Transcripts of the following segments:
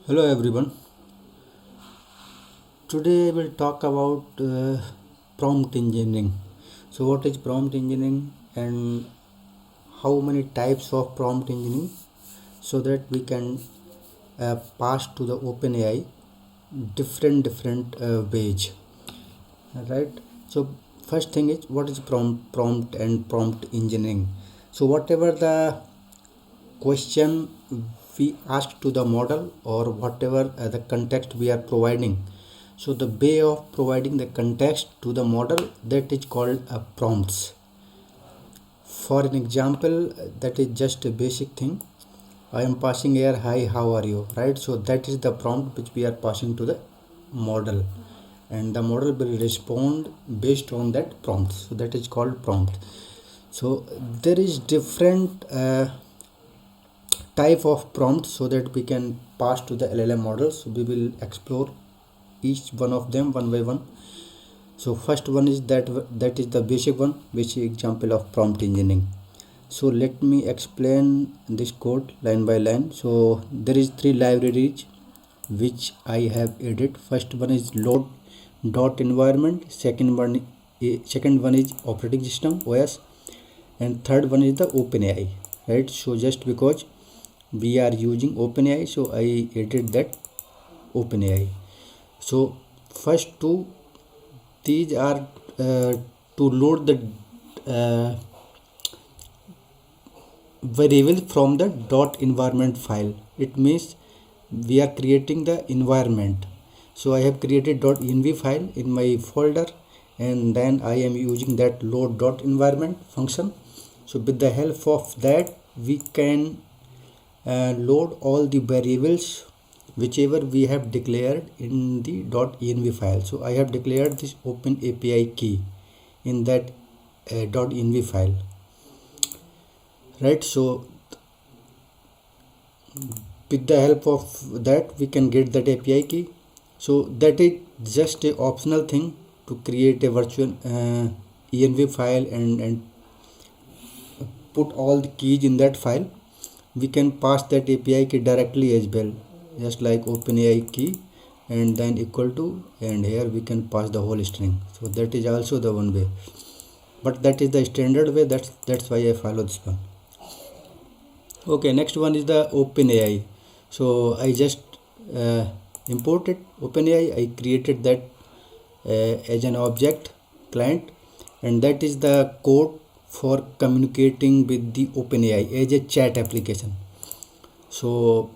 Hello everyone. Today I will talk about prompt engineering. So what is prompt engineering and how many types of prompt engineering so that we can pass to the OpenAI different ways. Right. So first thing is what is prompt and prompt engineering. So whatever the question we ask to the model or whatever the context we are providing, so the way of providing the context to the model, that is called prompts. For an example, that is just a basic thing. I am passing here, hi, how are you, right? So that is the prompt which we are passing to the model, and the model will respond based on that prompt. So that is called prompt. So there is different type of prompts so that we can pass to the LLM models. So we will explore each one of them one by one. So first one is that is the basic one, which is example of prompt engineering. So let me explain this code line by line. So there is three libraries which I have added. First one is load dot environment, second one is operating system OS, and third one is the OpenAI, right? So just because we are using OpenAI, so I added that OpenAI. So first two, these are to load the variable from the dot environment file. It means we are creating the environment. So I have created .env file in my folder, and then I am using that load dot environment function. So with the help of that, we can load all the variables whichever we have declared in the .env file. So I have declared this OpenAPI key in that .env file, right? So with the help of that, we can get that API key. So that is just a optional thing to create a virtual env file and put all the keys in that file. We can pass that API key directly as well, just like OpenAI key and then equal to, and here we can pass the whole string. So that is also the one way, but that is the standard way. That's why I follow this one. Okay, next one is the OpenAI. So I just imported OpenAI. I created that as an object client, and that is the code for communicating with the OpenAI as a chat application. So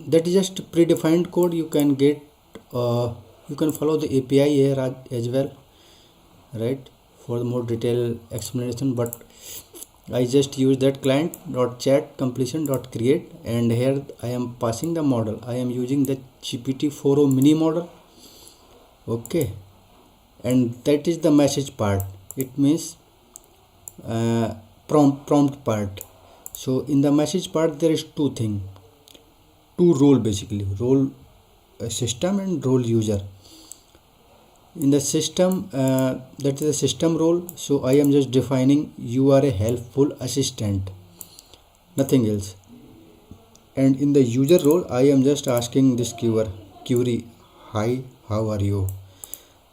that is just predefined code. You can get you can follow the API here as well, right, for the more detailed explanation. But I just use that client.chat completion.create, and here I am passing the model. I am using the GPT-4o mini model. Okay, and that is the message part. It means prompt part. So in the message part, there is two role, basically role system and role user. In the system, that is the system role. So I am just defining you are a helpful assistant, nothing else. And in the user role, I am just asking this query, hi, how are you?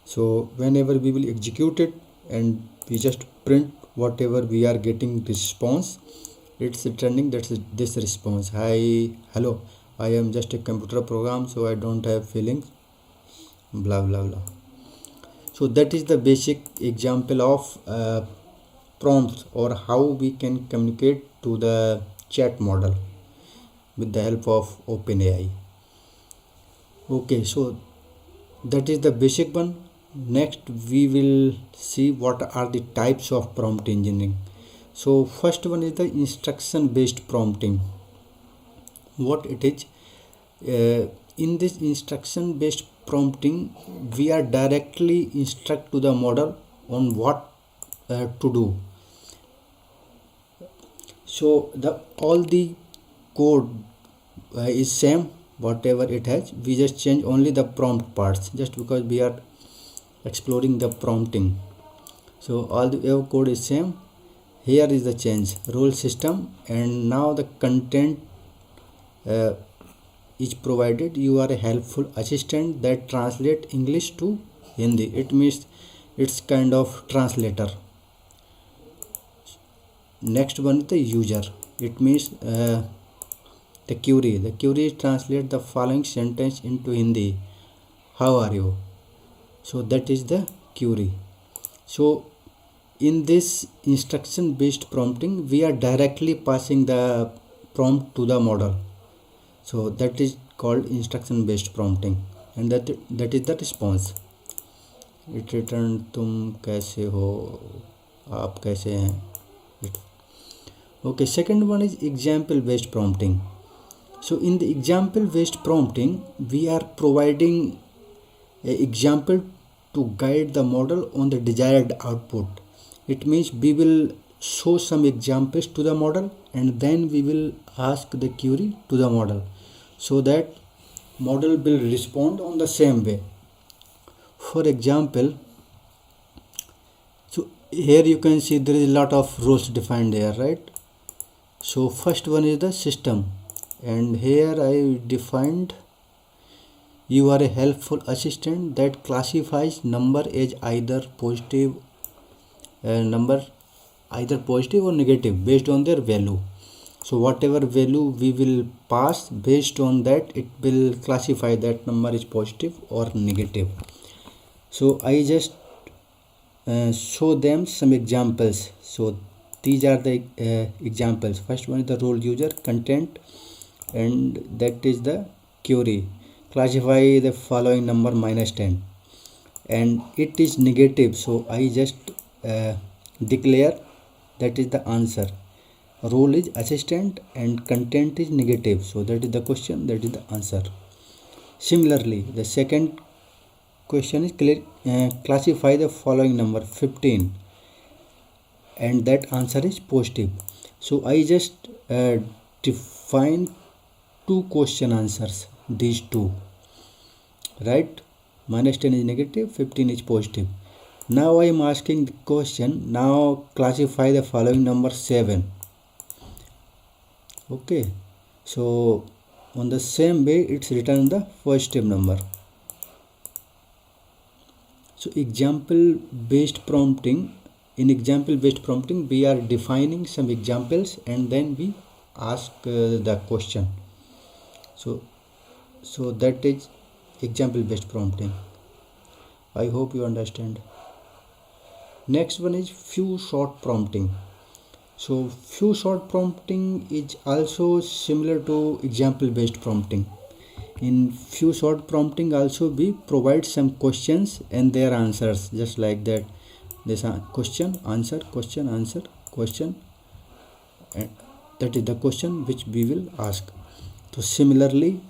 So whenever we will execute it and we just print whatever we are getting response, it's returning this response, hi, hello, I am just a computer program, so I don't have feelings, blah blah blah. So that is the basic example of prompts, or how we can communicate to the chat model with the help of OpenAI. Okay, so that is the basic one. Next we will see what are the types of prompt engineering. So first one is the instruction based prompting. What it is, in this instruction based prompting, we are directly instruct to the model on what to do. So all the code is same, whatever it has. We just change only the prompt parts, just because we are exploring the prompting. So all the code is same. Here is the change, role system, and now the content is provided. You are a helpful assistant that translate English to Hindi. It means it's kind of translator. Next one is the user. It means the query. The query translate the following sentence into Hindi. How are you? So that is the query. So in this instruction based prompting, we are directly passing the prompt to the model. So that is called instruction based prompting, and that is the response. It return तुम कैसे हो, आप कैसे हैं. Okay, second one is example based prompting. So in the example based prompting, we are providing an example to guide the model on the desired output. It means we will show some examples to the model, and then we will ask the query to the model, so that model will respond on the same way. For example, so here you can see there is a lot of roles defined here, right? So first one is the system, and here I defined you are a helpful assistant that classifies number as either positive or negative based on their value. So whatever value we will pass, based on that it will classify that number is positive or negative. So I just show them some examples. So these are the examples. First one is the role user content, and that is the query. Classify the following number -10, and it is negative, so I just declare that is the answer. Role is assistant and content is negative, so that is the question, that is the answer. Similarly, the second question is classify the following number 15, and that answer is positive. So I just define two question answers, these two, right? -10 is negative, 15 is positive. Now I am asking the question, now classify the following number 7. Okay, so on the same way it's written the positive number. So example based prompting, in example based prompting we are defining some examples, and then we ask the question. So that is example based prompting. I hope you understand. Next one is few shot prompting. So few shot prompting is also similar to example based prompting. In few shot prompting also we provide some questions and their answers, just like that. This question answer, question answer, question, and that is the question which we will ask. So similarly,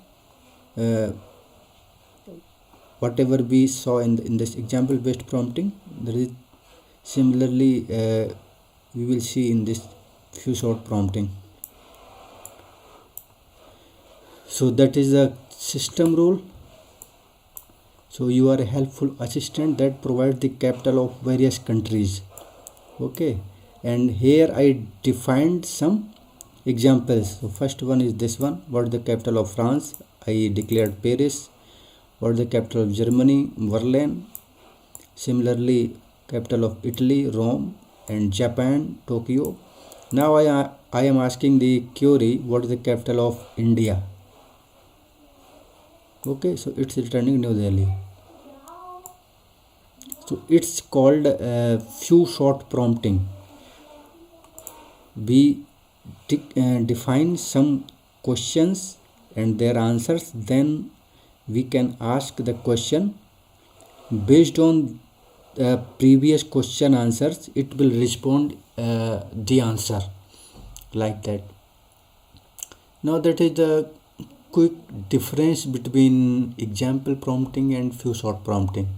whatever we saw in this example based prompting, there is similarly we will see in this few shot prompting. So that is the system role. So you are a helpful assistant that provides the capital of various countries. Okay, and here I defined some examples. So first one is this one. What is the capital of France? I declared Paris. What is the capital of Germany? Berlin. Similarly, capital of Italy, Rome, and Japan, Tokyo. Now I am asking the query, what is the capital of India? Okay, so it's returning New Delhi. So it's called few shot prompting. We define some questions and their answers, then we can ask the question. Based on previous question answers, it will respond the answer, like that. Now that is the quick difference between example prompting and few shot prompting.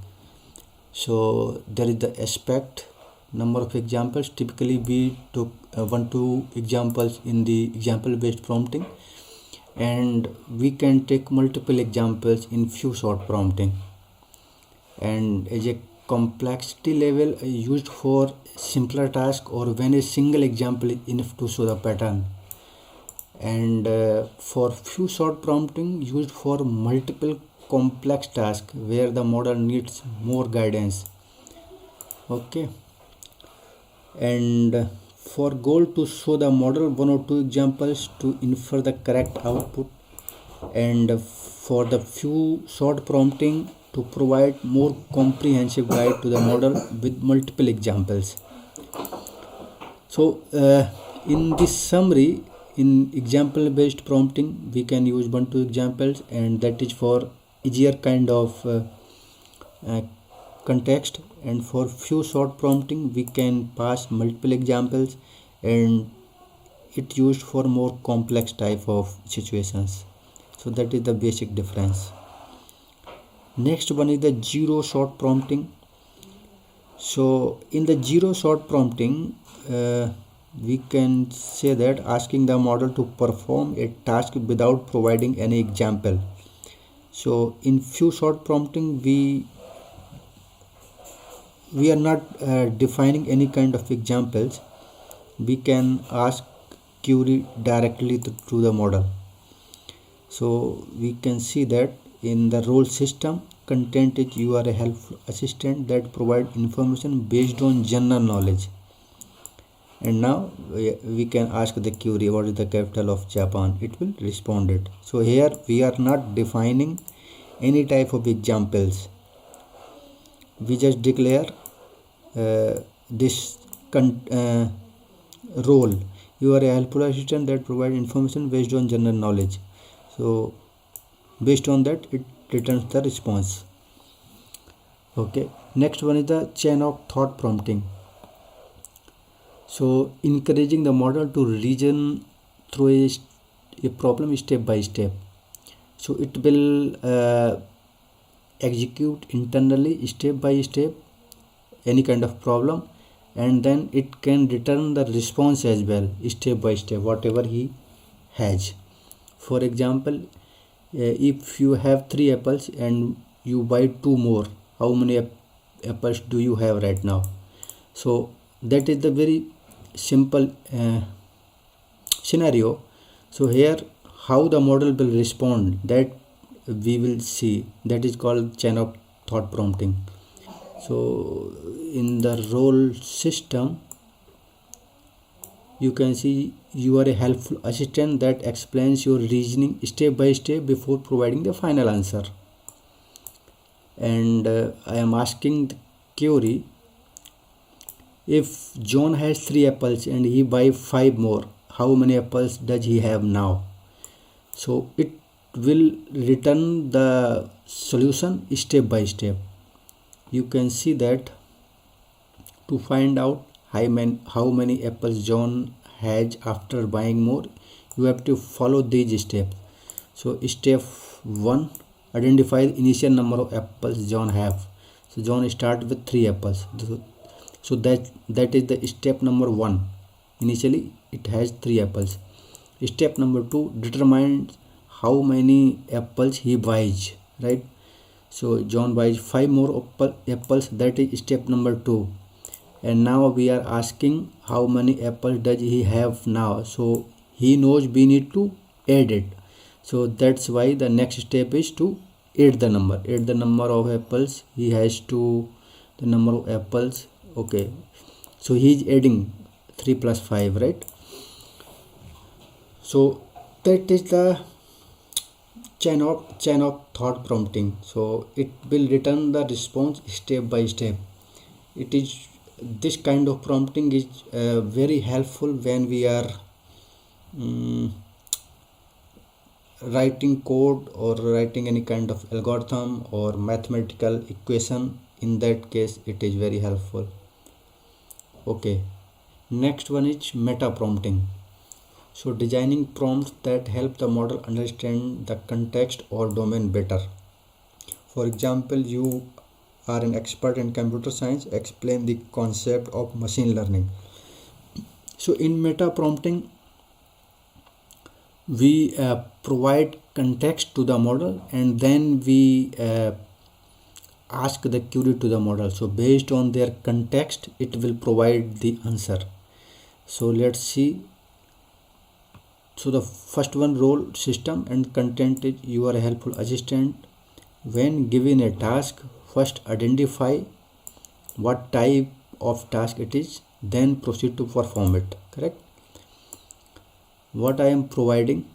So there is the aspect, number of examples. Typically we took 1-2 examples in the example based prompting, and we can take multiple examples in few shot prompting. And as a complexity level used for simpler task, or when a single example is enough to show the pattern. and for few short prompting used for multiple complex tasks where the model needs more guidance. Okay, and for goal to show the model one or two examples to infer the correct output, and for the few short prompting to provide more comprehensive guide to the model with multiple examples. So in this summary, in example based prompting we can use 1-2 examples, and that is for easier kind of uh, context, and for few short prompting we can pass multiple examples, and it used for more complex type of situations. So that is the basic difference. Next one is the zero short prompting. So in the zero short prompting, we can say that asking the model to perform a task without providing any example. So in few short prompting we are not defining any kind of examples. We can ask query directly to the model. So we can see that in the role system, content is you are a helpful assistant that provide information based on general knowledge. And now we can ask the query what is the capital of Japan, it will respond it. So here we are not defining any type of examples. We just declare this role, you are a helpful assistant that provide information based on general knowledge. So based on that it returns the response. Okay, next one is the chain of thought prompting. So encouraging the model to reason through a problem step by step. So it will execute internally step by step any kind of problem, and then it can return the response as well step by step whatever he has. For example, if you have 3 apples and you buy 2 more, how many apples do you have right now? So that is the very simple scenario. So here how the model will respond, that we will see, that is called chain of thought prompting. So in the role system you can see you are a helpful assistant that explains your reasoning step by step before providing the final answer. And I am asking the query, if John has 3 apples and he buys 5 more, how many apples does he have now? So it will return the solution step by step. You can see that to find out how many apples John has after buying more, you have to follow these steps. So step 1, identify the initial number of apples John have. So John start with 3 apples. So that is the step number 1. Initially it has 3 apples. Step number 2, determine how many apples he buys, right? So John buys 5 more apples, that is step number 2. And now we are asking how many apples does he have now. So he knows we need to add it. So that's why the next step is to add the number of apples he has to the number of apples. Okay, so he is adding 3 plus 5, right? So that is the chain of thought prompting. So it will return the response step by step. It is this kind of prompting is very helpful when we are writing code or writing any kind of algorithm or mathematical equation. In that case it is very helpful. Okay, next one is meta prompting. So designing prompts that help the model understand the context or domain better. For example, you are an expert in computer science, explain the concept of machine learning. So in meta prompting we provide context to the model, and then we ask the query to the model. So based on their context it will provide the answer. So let's see. So the first one, role, system and content, is you are a helpful assistant. When given a task, first identify what type of task it is, then proceed to perform it. Correct? What I am providing: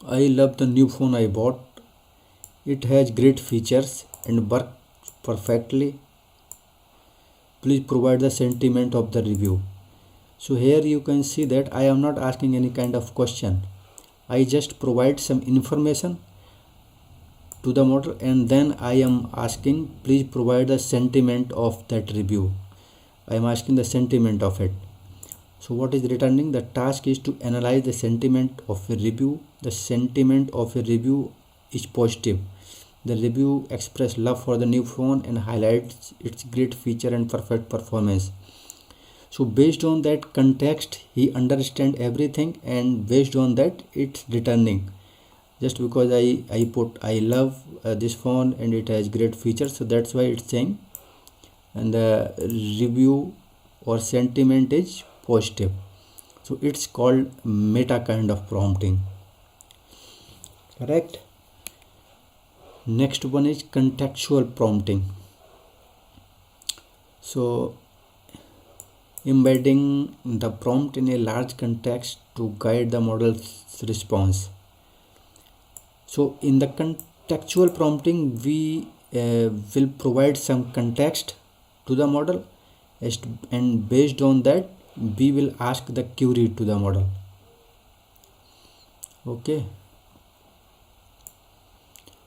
I love the new phone I bought. It has great features and works perfectly. Please provide the sentiment of the review. So here you can see that I am not asking any kind of question. I just provide some information to the model, and then I am asking please provide the sentiment of that review. I am asking the sentiment of it. So what is returning? The task is to analyze the sentiment of a review. The sentiment of a review is positive. The review express love for the new phone and highlights its great feature and perfect performance. So based on that context, he understand everything, and based on that it's returning. Just because I put I love this phone and it has great features, so that's why it's saying, and the review or sentiment is positive. So it's called meta kind of prompting. Correct? Next one is contextual prompting. So embedding the prompt in a large context to guide the model's response. So in the contextual prompting, we will provide some context to the model, and based on that we will ask the query to the model. Okay.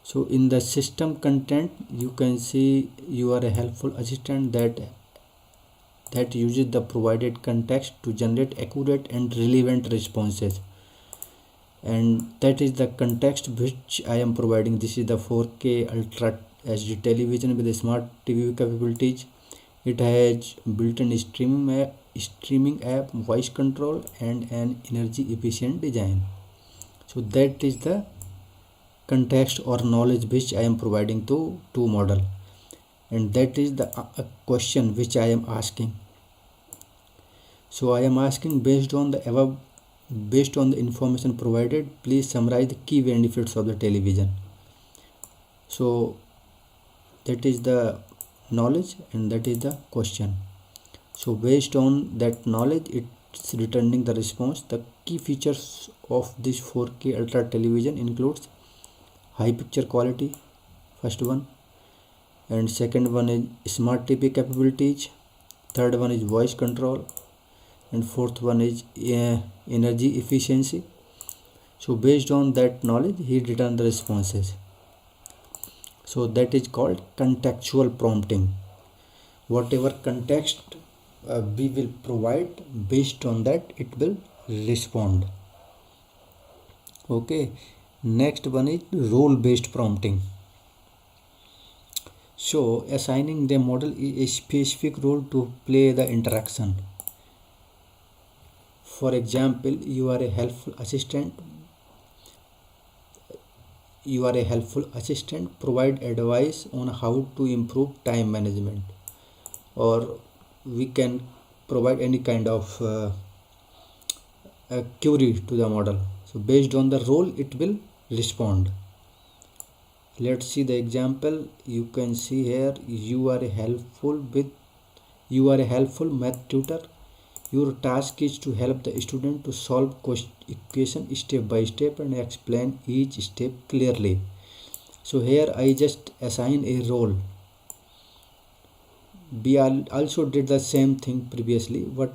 So in the system content, you can see you are a helpful assistant that uses the provided context to generate accurate and relevant responses, and that is the context which I am providing. This is the 4K Ultra HD television with a smart TV capabilities. It has built-in streaming app, voice control, and an energy efficient design. So that is the context or knowledge which I am providing to model, and that is the question which I am asking. So I am asking based on the above, based on the information provided, please summarize the key benefits of the television. So that is the knowledge and that is the question. So based on that knowledge, it's returning the response. The key features of this 4K Ultra television includes high picture quality, first one, and second one is smart TV capabilities, third one is voice control, and fourth one is energy efficiency. So based on that knowledge, he returned the responses. So that is called contextual prompting. Whatever context we will provide, based on that it will respond. Okay. Next one is role based prompting. So assigning the model a specific role to play the interaction. For example, you are a helpful assistant. Provide advice on how to improve time management, or we can provide any kind of a query to the model. So based on the role, it will respond. Let's see the example. You can see here, you are a helpful math tutor. Your task is to help the student to solve equation step by step and explain each step clearly. So here I just assign a role. We also did the same thing previously, but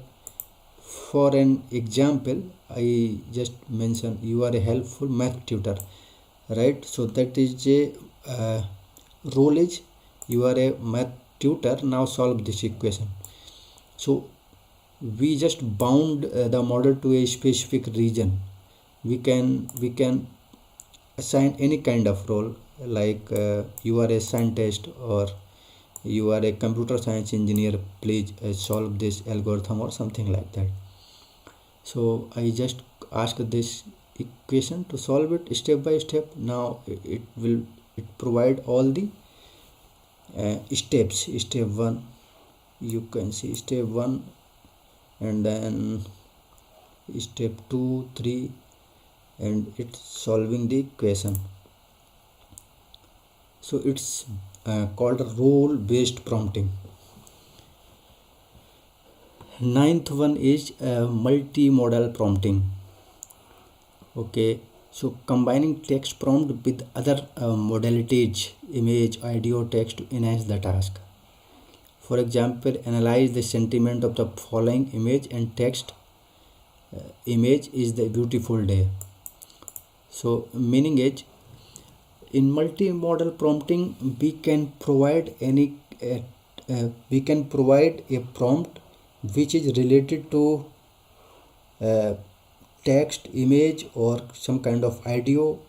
for an example I just mentioned you are a helpful math tutor, right? So that is a role is you are a math tutor, now solve this equation. So we just bound the model to a specific region. We can assign any kind of role, like you are a scientist or you are a computer science engineer, please solve this algorithm or something like that. So I just ask this equation to solve it step by step. Now it provide all the steps. Step 1, you can see step 1, and then step 2, 3, and it's solving the question. So it's called role based prompting. Ninth one is multimodal prompting. Okay, so combining text prompt with other modalities, image, audio, text to enhance the task. For example, analyze the sentiment of the following image and text. Image is the beautiful day. So meaning is, in multimodal prompting we can provide a prompt which is related to text, image, or some kind of audio.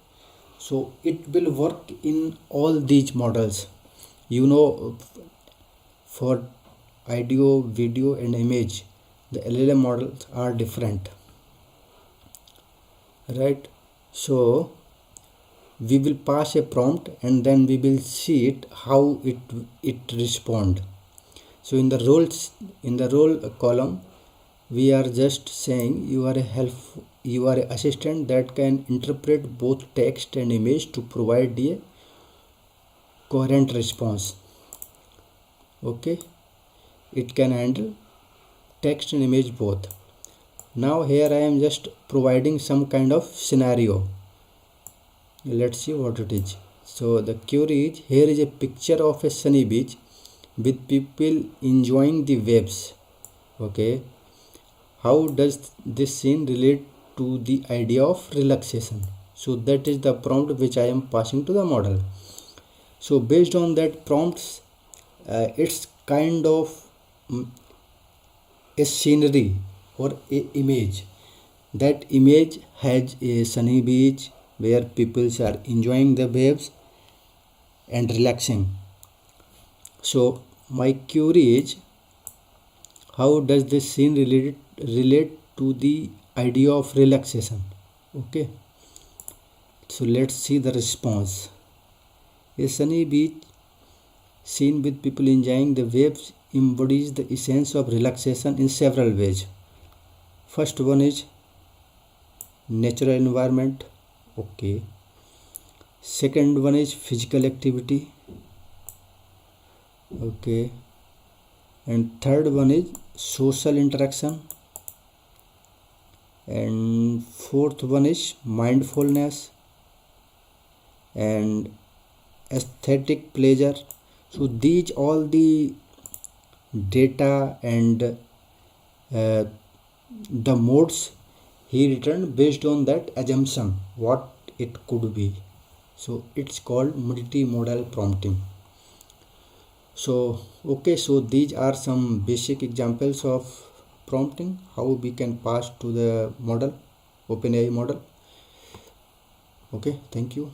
So it will work in all these models. For audio, video, and image, the LLM models are different, right? So we will pass a prompt and then we will see it how it respond. So in the role column, we are just saying you are an assistant that can interpret both text and image to provide a coherent response. Okay, it can handle text and image both. Now here I am just providing some kind of scenario. Let's see what it is. So the query is, here is a picture of a sunny beach with people enjoying the waves. Okay, how does this scene relate to the idea of relaxation? So that is the prompt which I am passing to the model. So based on that prompts, it's kind of a scenery or a image. That image has a sunny beach where people are enjoying the waves and relaxing. So my query is, how does this scene relate to the idea of relaxation? Okay, so let's see the response. A sunny beach scene with people enjoying the waves embodies the essence of relaxation in several ways. First one is natural environment. Okay. Second one is physical activity. Okay. And third one is social interaction. And fourth one is mindfulness and aesthetic pleasure. So these all the data and the modes he returned based on that assumption what it could be. So it's called multimodal prompting. So okay, so these are some basic examples of prompting, how we can pass to the model, OpenAI model. Okay, thank you.